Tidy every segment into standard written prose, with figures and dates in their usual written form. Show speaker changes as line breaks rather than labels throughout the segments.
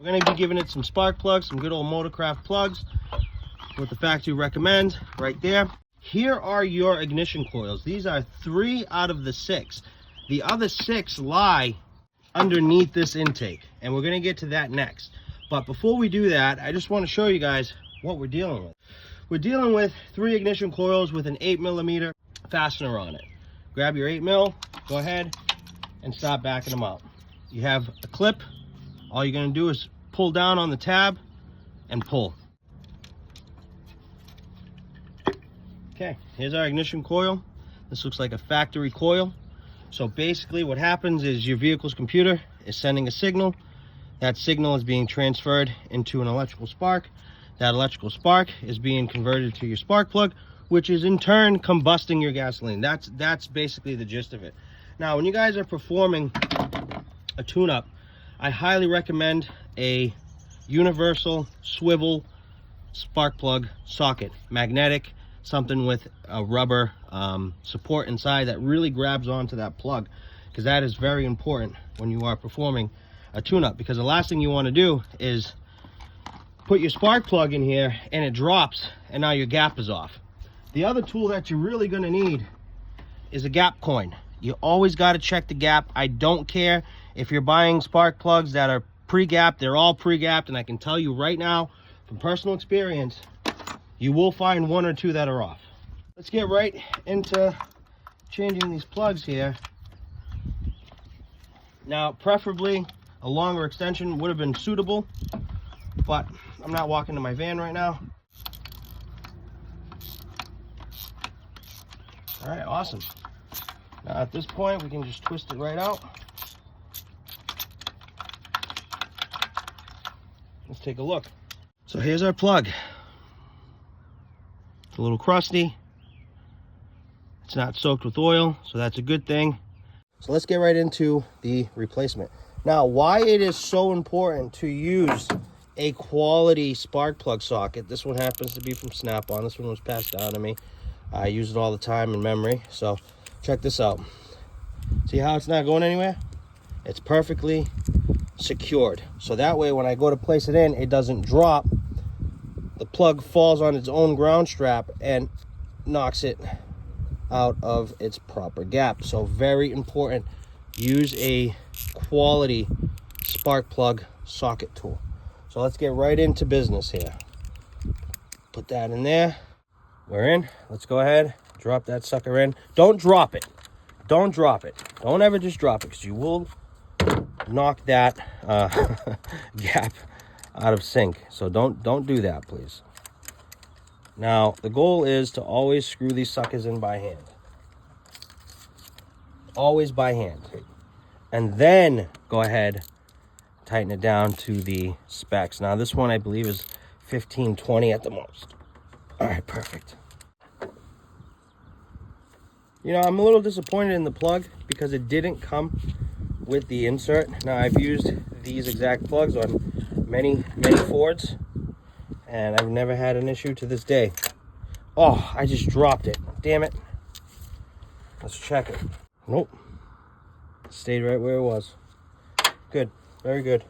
going to be giving it some spark plugs, some good old Motorcraft plugs, what the factory recommends right there. Here are your ignition coils. These are 3 out of the 6. The other 6 lie underneath this intake, and we're going to get to that next. But before we do that, I just want to show you guys what we're dealing with. We're dealing with 3 ignition coils with an 8mm fastener on it. Grab your 8mm, go ahead and start backing them out. You have a clip. All you're going to do is pull down on the tab and pull. Okay, here's our ignition coil. This looks like a factory coil. So basically what happens is your vehicle's computer is sending a signal. That signal is being transferred into an electrical spark. That electrical spark is being converted to your spark plug, which is in turn combusting your gasoline. That's basically the gist of it. Now, when you guys are performing a tune-up, I highly recommend a universal swivel spark plug socket, magnetic, something with a rubber support inside that really grabs onto that plug, because that is very important when you are performing a tune-up, because the last thing you want to do is put your spark plug in here and it drops and now your gap is off. The other tool that you're really going to need is a gap coin. You always got to check the gap. I don't care if you're buying spark plugs that are pre-gapped. They're all pre-gapped, and I can tell you right now from personal experience, you will find 1 or 2 that are off. Let's get right into changing these plugs here. Now, preferably a longer extension would have been suitable, but I'm not walking to my van right now. All right, awesome. Now at this point, we can just twist it right out. Let's take a look. So here's our plug. It's a little crusty. It's not soaked with oil, so that's a good thing. So let's get right into the replacement. Now, why it is so important to use a quality spark plug socket. This one happens to be from Snap-on. This one was passed down to me. I use it all the time in memory. So check this out. See how it's not going anywhere? It's perfectly secured. So that way when I go to place it in, it doesn't drop. The plug falls on its own ground strap and knocks it out of its proper gap. So very important. Use a quality spark plug socket tool. So let's get right into business here. Put that in there. We're in. Let's go ahead, drop that sucker in. Don't drop it. Don't drop it. Don't ever just drop it, because you will knock that gap out of sync. So don't do that, please. Now, the goal is to always screw these suckers in by hand. Always by hand. And then go ahead, tighten it down to the specs. Now, this one I believe is 15-20 at the most. All right, perfect. You know, I'm a little disappointed in the plug because it didn't come with the insert. Now, I've used these exact plugs on many Fords, and I've never had an issue to this day. Oh, I just dropped it. Damn it. Let's check it. Nope. Stayed right where it was. Good. Very good.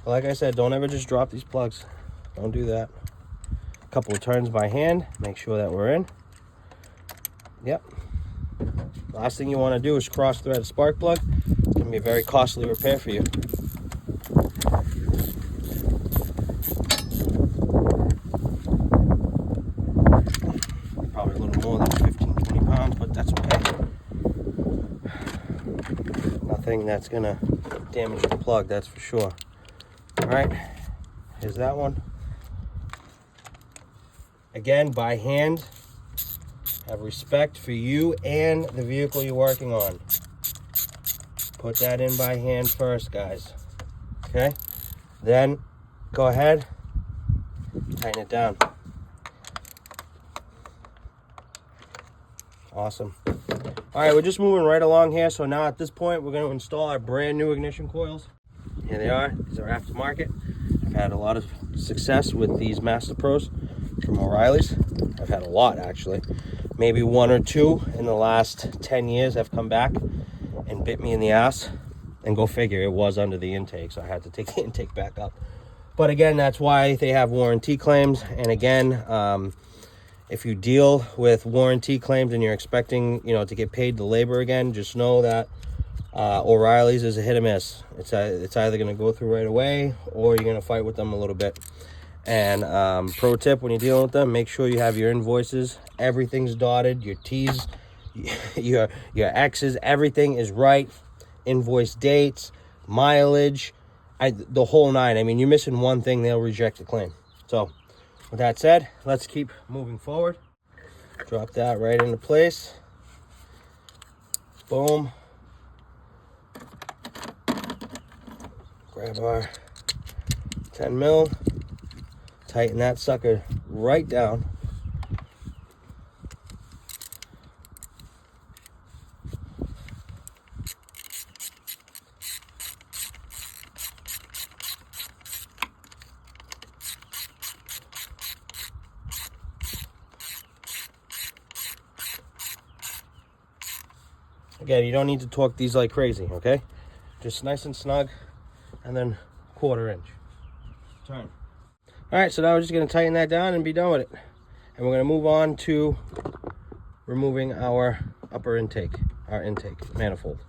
But like I said, don't ever just drop these plugs. Don't do that. A couple of turns by hand. Make sure that we're in. Yep. Last thing you want to do is cross thread a spark plug. It's going to be a very costly repair for you. Probably a little more than 15-20 pounds, but that's okay. Nothing that's going to damage the plug, that's for sure. All right, here's that one. Again, by hand. Have respect for you and the vehicle you're working on. Put that in by hand first, guys. Okay? Then go ahead, tighten it down. Awesome. All right, we're just moving right along here. So now at this point, we're going to install our brand new ignition coils. Here they are. These are aftermarket. I've had a lot of success with these Master Pros from O'Reilly's. I've had a lot, actually. Maybe 1 or 2 in the last 10 years have come back and bit me in the ass. And go figure, it was under the intake, so I had to take the intake back up. But again, that's why they have warranty claims. And again, if you deal with warranty claims and you're expecting, you know, to get paid the labor again, just know that O'Reilly's is a hit or miss. It's either going to go through right away, or you're going to fight with them a little bit. And pro tip, when you're dealing with them, make sure you have your invoices, everything's dotted, your T's, your X's, everything is right. Invoice dates, mileage, the whole nine. I mean, you're missing one thing, they'll reject the claim. So with that said, let's keep moving forward. Drop that right into place. Boom. Grab our 10 mil. Tighten that sucker right down. Again, you don't need to torque these like crazy, okay? Just nice and snug, and then 1/4 inch. Turn. All right, so now we're just gonna tighten that down and be done with it. And we're gonna move on to removing our upper intake, our intake manifold.